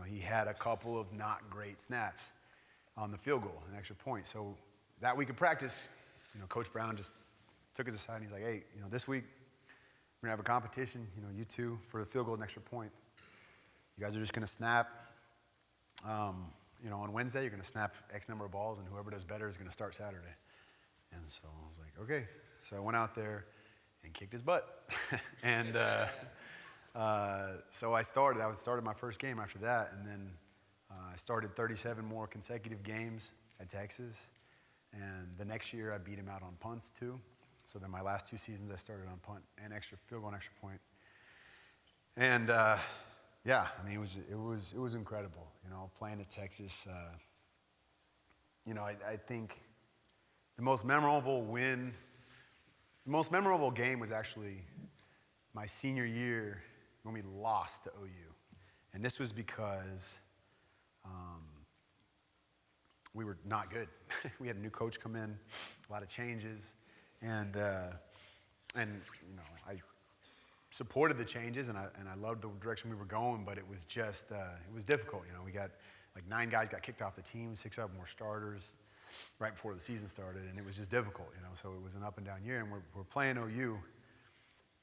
he had a couple of not great snaps on the field goal, an extra point. So that week of practice, Coach Brown just took us aside and he's like, hey, this week we're gonna have a competition, you two, for the field goal and extra point. You guys are just gonna snap, on Wednesday you're gonna snap X number of balls, and whoever does better is gonna start Saturday. And so I was like, okay. So I went out there and kicked his butt. And so I started my first game after that, and then I started 37 more consecutive games at Texas, and the next year I beat him out on punts too. So then my last 2 seasons I started on punt and extra field goal and extra point. And it was incredible, playing at Texas. I think the most memorable game was actually my senior year when we lost to OU, and this was because we were not good. We had a new coach come in, a lot of changes, and I supported the changes, and I loved the direction we were going, but it was just it was difficult. We got like 9 guys got kicked off the team, 6 of them were starters right before the season started, and it was just difficult. So it was an up and down year, and we're playing OU,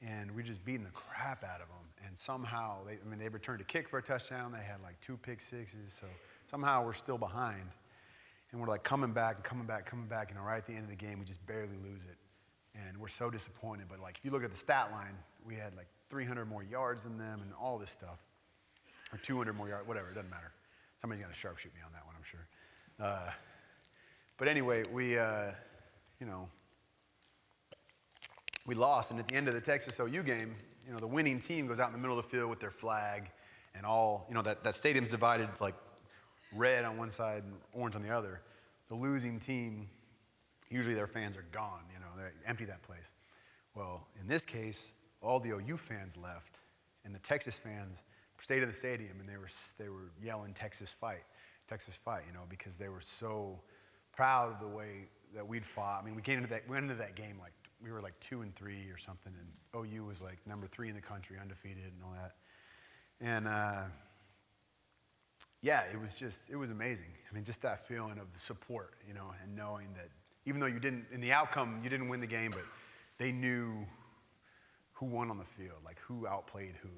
and we're just beating the crap out of them. And somehow they returned a kick for a touchdown. They had like 2 pick sixes, so somehow we're still behind. And we're like coming back. Right at the end of the game, we just barely lose it. And we're so disappointed. But like if you look at the stat line, we had like 300 more yards than them and all this stuff. Or 200 more yards, whatever, it doesn't matter. Somebody's going to sharpshoot me on that one, I'm sure. But anyway, we lost. And at the end of the Texas OU game, the winning team goes out in the middle of the field with their flag and all, that stadium's divided. It's like red on one side and orange on the other. The losing team, usually their fans are gone, they empty that place. Well, in this case, all the OU fans left, and the Texas fans stayed in the stadium, and they were yelling Texas fight, because they were so proud of the way that we'd fought. We went into that game like we were like 2-3 or something, and OU was like number 3 in the country, undefeated and all that. And it was amazing. Just that feeling of the support, and knowing that even though in the outcome, you didn't win the game, but they knew who won on the field, like who outplayed who.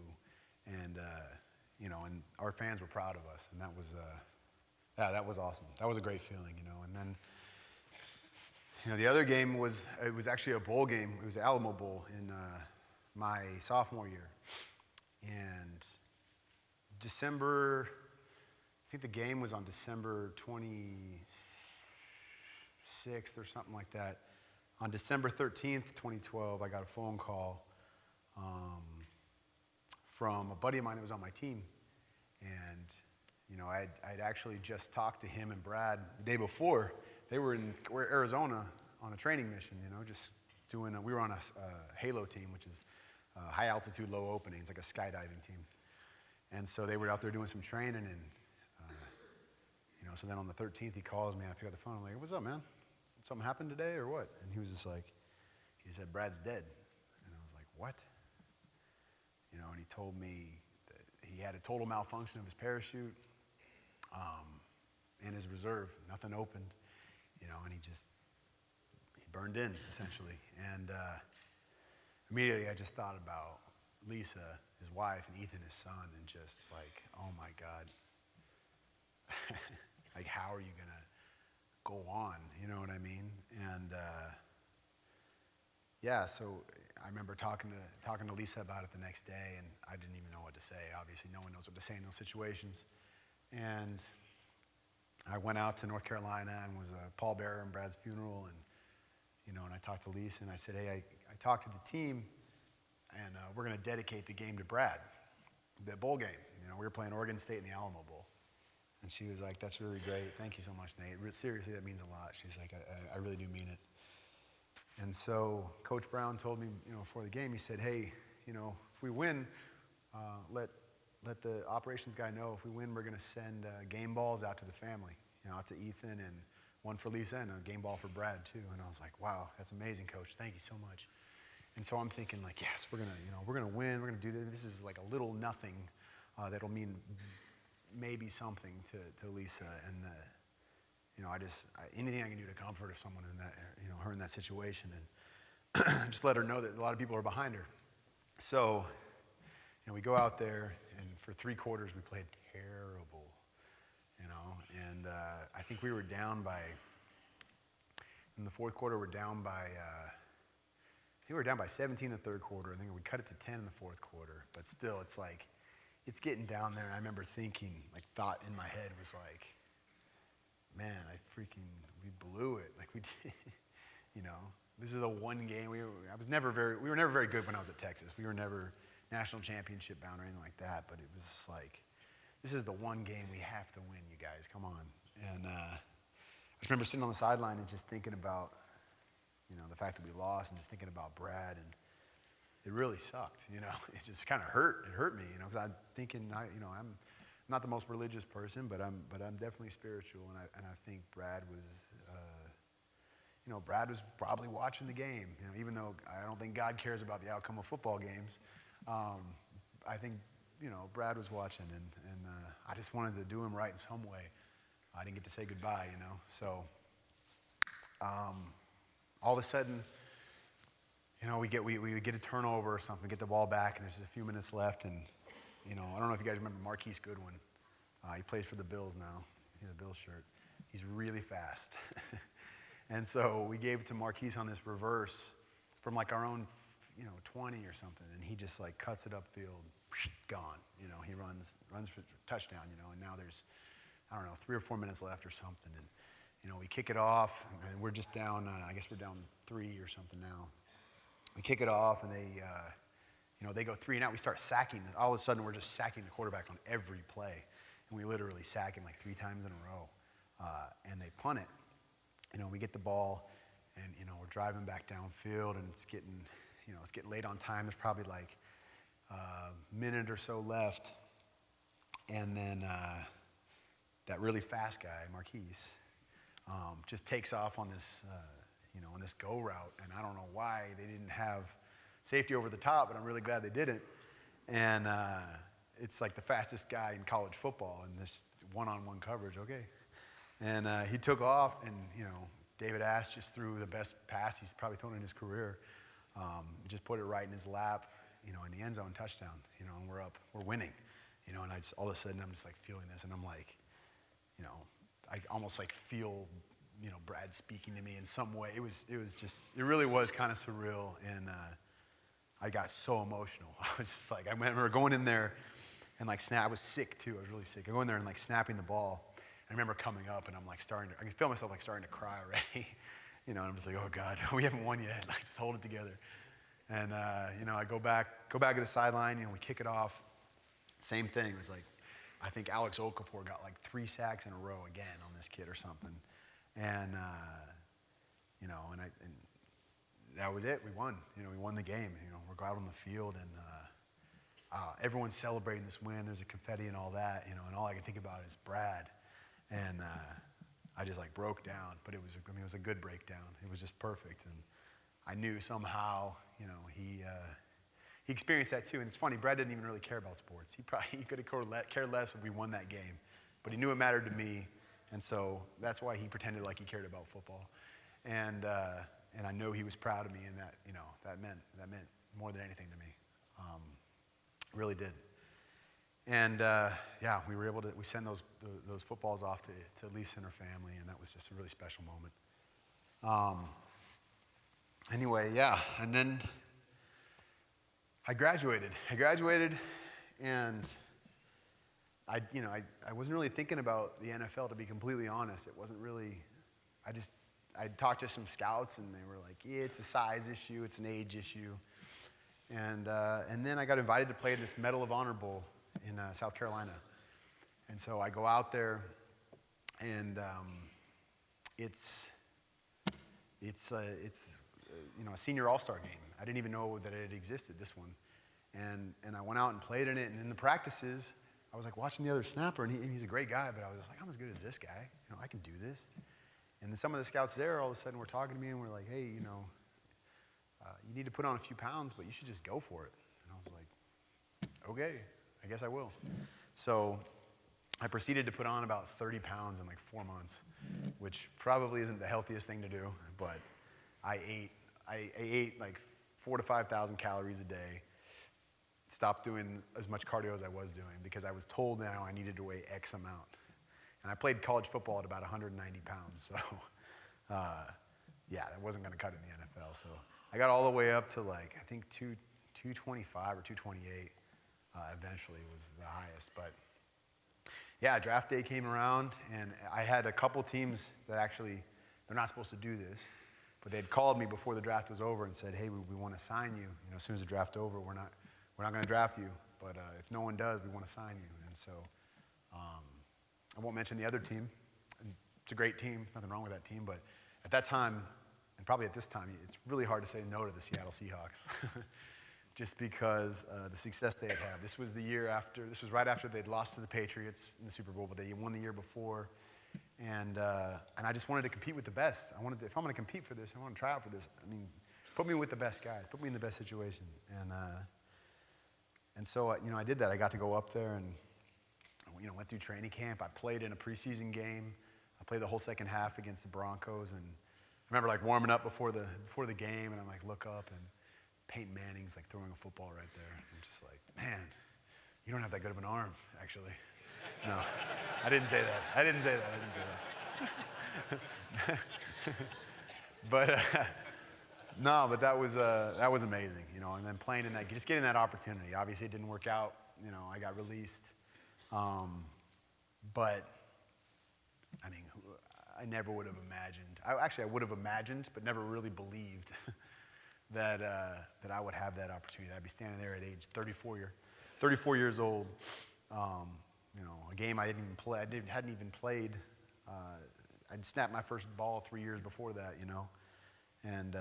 And, and our fans were proud of us. And that was awesome. That was a great feeling, And then, the other game was actually a bowl game. It was the Alamo Bowl in my sophomore year. And I think the game was on December 26th or something like that. On December 13th, 2012, I got a phone call from a buddy of mine that was on my team. And, I'd actually just talked to him and Brad the day before they were in Arizona on a training mission, just doing, we were on a Halo team, which is high altitude, low opening. It's like a skydiving team. And so they were out there doing some training, and so then on the 13th, he calls me, and I pick up the phone. I'm like, what's up, man? Something happened today or what? And he was just like, he said, Brad's dead. And I was like, what? And he told me that he had a total malfunction of his parachute and his reserve. Nothing opened, and he burned in, essentially. And immediately I just thought about Lisa, his wife, and Ethan, his son, and just like, oh my God. Like, how are you going to go on? You know what I mean? And so I remember talking to Lisa about it the next day, and I didn't even know what to say. Obviously, no one knows what to say in those situations. And I went out to North Carolina and was a pallbearer in Brad's funeral, and and I talked to Lisa, and I said, hey, I talked to the team, and we're going to dedicate the game to Brad, the bowl game. We were playing Oregon State in the Alamo Bowl. And she was like, that's really great. Thank you so much, Nate. Seriously, that means a lot. She's like, I really do mean it. And so Coach Brown told me, before the game, he said, hey, if we win, let the operations guy know if we win, we're going to send game balls out to the family, out to Ethan, and one for Lisa and a game ball for Brad too. And I was like, wow, that's amazing, Coach. Thank you so much. And so I'm thinking like, yes, we're gonna win. We're gonna do this. This is like a little nothing that'll mean maybe something to Lisa. And anything I can do to comfort someone in that, her in that situation, and just let her know that a lot of people are behind her. So, we go out there, and for 3 quarters we played terrible, and I think we were down by, in the fourth quarter, we're down by, I think we were down by 17 in the third quarter. I think we cut it to 10 in the fourth quarter, but still, it's like, it's getting down there, and I remember thinking, thought in my head was like, man, we blew it. Like, we did, this is the one game, we were never very good when I was at Texas. We were never national championship bound or anything like that, but it was just like, this is the one game we have to win, you guys, come on. And I just remember sitting on the sideline and just thinking about, the fact that we lost, and just thinking about Brad, and it really sucked, It just kind of hurt. It hurt me, because I'm thinking, I'm not the most religious person, but I'm definitely spiritual, and I think Brad was, Brad was probably watching the game, even though I don't think God cares about the outcome of football games. I think, Brad was watching, and I just wanted to do him right in some way. I didn't get to say goodbye, So all of a sudden, we get a turnover or something, get the ball back, and there's just a few minutes left, and I don't know if you guys remember Marquise Goodwin. He plays for the Bills now. He's in the Bills shirt. He's really fast. And so we gave it to Marquise on this reverse from our own, 20 or something, and he just cuts it upfield, gone. He runs for touchdown, and now there's, 3 or 4 minutes left or something, and we kick it off, and we're just down, I guess we're down 3 or something now. We kick it off, and they go 3 and out. We start sacking. All of a sudden, we're just sacking the quarterback on every play, and we literally sack him 3 times in a row, and they punt it. We get the ball, and we're driving back downfield, and it's getting late on time. There's probably a minute or so left, and then that really fast guy, Marquise, just takes off on this, on this go route, and I don't know why they didn't have safety over the top, but I'm really glad they didn't. And it's the fastest guy in college football in this one-on-one coverage, okay. And he took off, and David Ash just threw the best pass he's probably thrown in his career. Just put it right in his lap, in the end zone, touchdown. And we're winning, and I just all of a sudden I'm just feeling this, and I'm I almost feel Brad speaking to me in some way. It really was kind of surreal, and I got so emotional. I was just I remember going in there and I was sick too. I was really sick. I go in there and snapping the ball. I remember coming up, and I'm I can feel myself starting to cry already. And I'm just oh God, we haven't won yet. Just hold it together. And I go back to the sideline. We kick it off. Same thing. It was I think Alex Okafor got 3 sacks in a row again on this kid or something. And, and that was it. We won. We won the game. We're out on the field, and everyone's celebrating this win. There's a confetti and all that, and all I can think about is Brad. And I just broke down, but it was a good breakdown. It was just perfect. And I knew somehow, he experienced that too. And it's funny, Brad didn't even really care about sports. He could have cared less if we won that game, but he knew it mattered to me. And so that's why he pretended like he cared about football. And I know he was proud of me, and that meant more than anything to me. It really did. And we were able to, we sent those footballs off to Lisa and her family, and that was just a really special moment. And then I graduated, and I wasn't really thinking about the NFL, to be completely honest. It wasn't really, I talked to some scouts, and they were like, yeah, it's a size issue, it's an age issue. And then I got invited to play in this Medal of Honor Bowl in South Carolina. And so I go out there, and it's a senior all-star game. I didn't even know that it had existed, this one. And I went out and played in it, and in the practices, I was watching the other snapper, and he's a great guy, but I was I'm as good as this guy. I can do this. And then some of the scouts there, all of a sudden, were talking to me, and were like, hey, you need to put on a few pounds, but you should just go for it. And I was like, okay, I guess I will. So I proceeded to put on about 30 pounds in 4 months, which probably isn't the healthiest thing to do, but I ate 4,000 to 5,000 calories a day, stopped doing as much cardio as I was doing because I was told that I needed to weigh X amount. And I played college football at about 190 pounds, so that wasn't going to cut it in the NFL. So I got all the way up to I think 225 or 228 eventually was the highest. But draft day came around, and I had a couple teams that actually, they're not supposed to do this, but they'd called me before the draft was over and said, hey, we want to sign you. As soon as the draft's over, we're not going to draft you, but if no one does, we want to sign you. And so I won't mention the other team. It's a great team, nothing wrong with that team, but at that time, and probably at this time, it's really hard to say no to the Seattle Seahawks, just because the success they had had. This was right after they'd lost to the Patriots in the Super Bowl, but they won the year before. And I just wanted to compete with the best. If I'm going to compete for this, I want to try out for this. Put me with the best guys. Put me in the best situation. And so I did that. I got to go up there and went through training camp. I played in a preseason game. I played the whole second half against the Broncos, and I remember warming up before the game, and I look up, and Peyton Manning's throwing a football right there. I'm just man, you don't have that good of an arm, actually. No, I didn't say that. But but that was amazing, And then playing in that, just getting that opportunity. Obviously, it didn't work out. I got released. But I never would have imagined. I would have imagined, but never really believed that I would have that opportunity. I'd be standing there at age 34 years old. A game I didn't even play. Hadn't even played. I'd snapped my first ball 3 years before that, and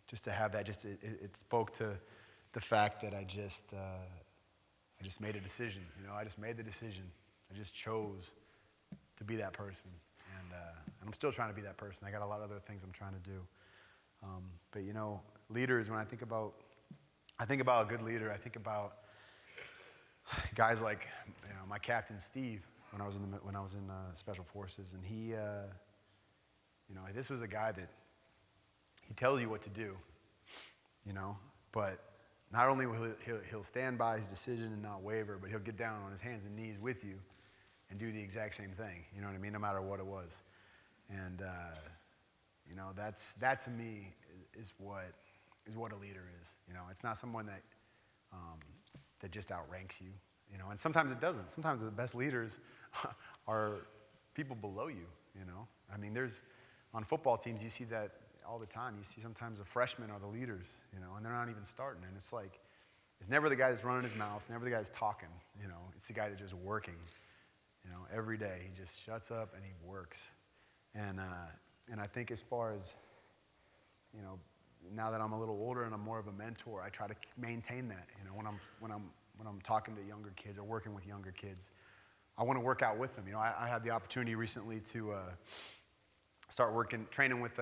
just to have that, it spoke to the fact that I just made a decision. I just made the decision. I just chose to be that person, and I'm still trying to be that person. I got a lot of other things I'm trying to do. But leaders. When I think about a good leader, I think about guys like my captain Steve when I was in Special Forces, and he, this was a guy that he tells you what to do, but not only will he'll stand by his decision and not waver, but he'll get down on his hands and knees with you and do the exact same thing. You know what I mean? No matter what it was, and that to me is what a leader is. It's not someone that just outranks you. And sometimes it doesn't. Sometimes the best leaders are people below you. There's on football teams you see that all the time. You see sometimes the freshmen are the leaders, and they're not even starting. And it's it's never the guy that's running his mouth. It's never the guy that's talking. It's the guy that's just working. Every day he just shuts up and he works. And I think as far as, you know, now that I'm a little older and I'm more of a mentor, I try to maintain that. You know, when I'm talking to younger kids or working with younger kids, I want to work out with them. You know, I had the opportunity recently to start training with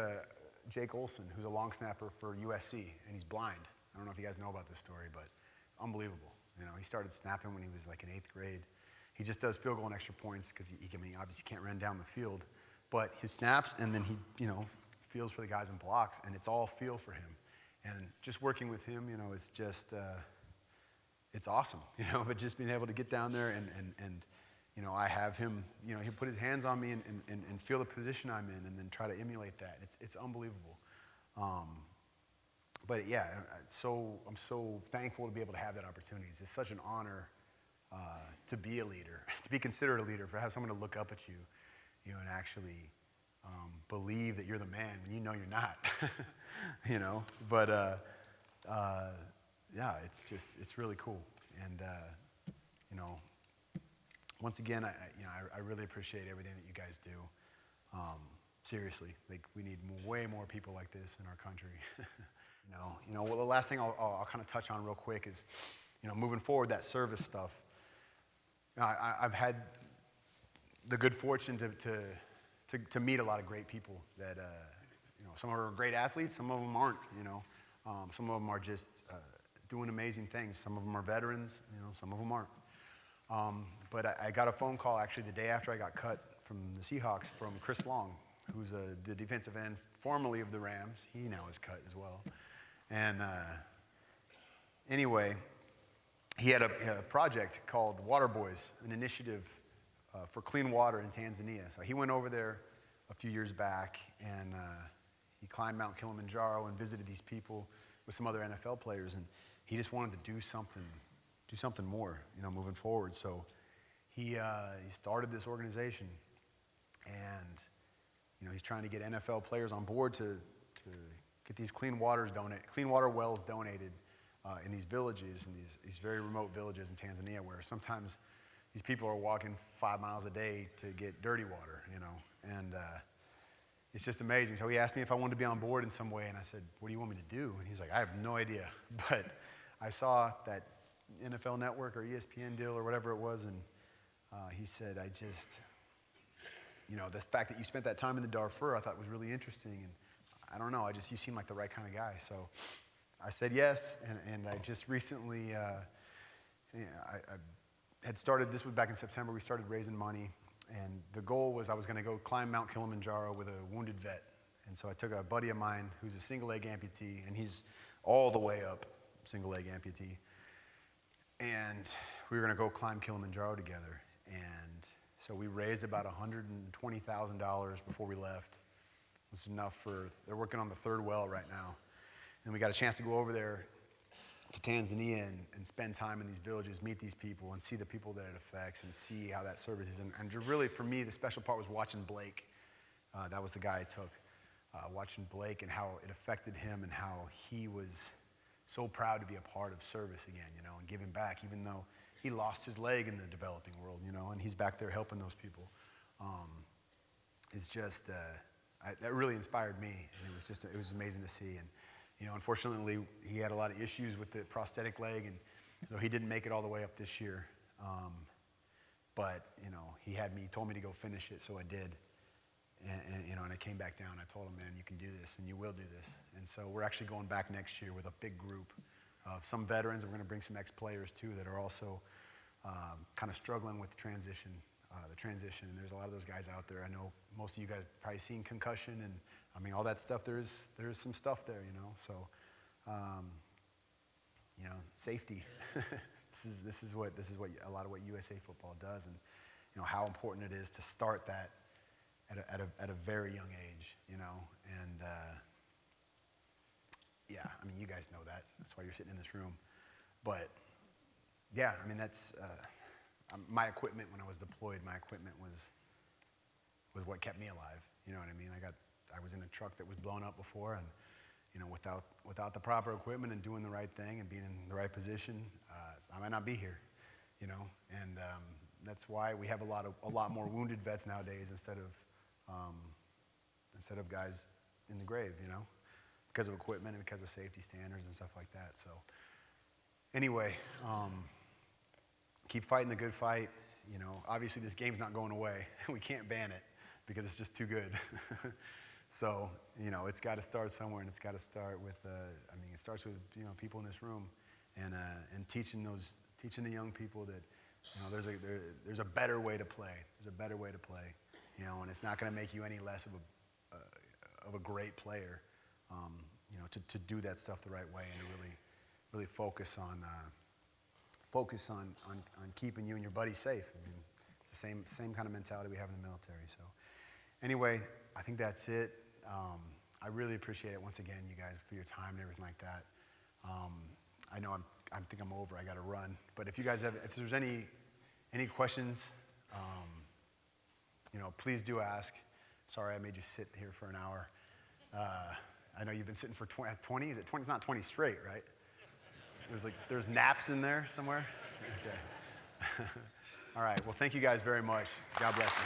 Jake Olson, who's a long snapper for USC, and he's blind. I don't know if you guys know about this story, but unbelievable. You know, he started snapping when he was like in 8th grade. He just does field goal and extra points because he obviously can't run down the field, but he snaps and then he, you know, feels for the guys and blocks, and it's all feel for him. And just working with him, you know, it's just, it's awesome, you know, but just being able to get down there and you know, I have him, you know, he'll put his hands on me and feel the position I'm in and then try to emulate that. It's unbelievable. But yeah, I'm so thankful to be able to have that opportunity. It's such an honor to be a leader, to be considered a leader, for have someone to look up at you, you know, and actually believe that you're the man when you know you're not, you know. But yeah, it's really cool. And you know, once again, I really appreciate everything that you guys do. Seriously, like we need way more people like this in our country. Well, the last thing I'll kind of touch on real quick is, you know, moving forward, that service stuff. You know, I've had the good fortune to meet a lot of great people that, you know, some are great athletes, some of them aren't, you know. Some of them are just doing amazing things. Some of them are veterans, you know, some of them aren't. But I got a phone call actually the day after I got cut from the Seahawks from Chris Long, who's the defensive end formerly of the Rams. He now is cut as well. And anyway, he had a project called Water Boys, an initiative for clean water in Tanzania. So he went over there a few years back, and he climbed Mount Kilimanjaro and visited these people with some other NFL players, and he just wanted to do something more, you know, moving forward. So he started this organization, and you know, he's trying to get NFL players on board to get these clean water wells donated in these villages, in these very remote villages in Tanzania, where sometimes these people are walking 5 miles a day to get dirty water, you know, and it's just amazing. So he asked me if I wanted to be on board in some way, and I said, what do you want me to do? And he's like, I have no idea, but I saw that NFL Network or ESPN deal or whatever it was, and he said, you know, the fact that you spent that time in the Darfur, I thought was really interesting, and I don't know, you seem like the right kind of guy. So I said yes, and I just recently, I had started, this was back in September, we started raising money, and the goal was I was going to go climb Mount Kilimanjaro with a wounded vet. And so I took a buddy of mine who's a single leg amputee, and he's all the way up, single leg amputee. And we were going to go climb Kilimanjaro together. And so we raised about $120,000 before we left. It was enough they're working on the 3rd well right now. And we got a chance to go over there to Tanzania and spend time in these villages, meet these people, and see the people that it affects and see how that service is. And really, for me, the special part was watching Blake. That was the guy I took. Watching Blake and how it affected him and how he was so proud to be a part of service again, you know, and giving back, even though he lost his leg in the developing world, you know, and he's back there helping those people. It's just, that really inspired me, and it was amazing to see. And, you know, unfortunately, he had a lot of issues with the prosthetic leg, and so he didn't make it all the way up this year. But, you know, he told me to go finish it, so I did. And you know, and I came back down. I told him, man, you can do this, and you will do this. And so we're actually going back next year with a big group of some veterans. We're going to bring some ex-players too that are also kind of struggling with the transition. And there's a lot of those guys out there. I know most of you guys have probably seen concussion, and I mean all that stuff. There's some stuff there, you know. So, you know, safety. this is what a lot of what USA Football does, and you know how important it is to start that at a very young age, you know, and yeah, I mean, you guys know that. That's why you're sitting in this room. But yeah, I mean, that's my equipment when I was deployed. My equipment was what kept me alive. You know what I mean? I was in a truck that was blown up before, and you know, without the proper equipment and doing the right thing and being in the right position, I might not be here. You know, and that's why we have a lot more wounded vets nowadays instead of instead of guys in the grave, because of equipment and because of safety standards and stuff like that. So anyway, keep fighting the good fight. Obviously this game's not going away. We can't ban it because it's just too good. So, it's got to start somewhere, and it's got to start with, it starts with, people in this room and teaching the young people that, there's a better way to play. There's a better way to play, and it's not going to make you any less of a great player, to do that stuff the right way and to really focus on keeping you and your buddies safe. It's the same kind of mentality we have in the military. So anyway, I think that's it. I really appreciate it once again, you guys, for your time and everything like that. I know I think I'm over. I got to run. But if there's any questions, please do ask. Sorry, I made you sit here for an hour. I know you've been sitting for 20. Is it 20? It's not 20 straight, right? There's naps in there somewhere. Okay. All right. Well, thank you guys very much. God bless you.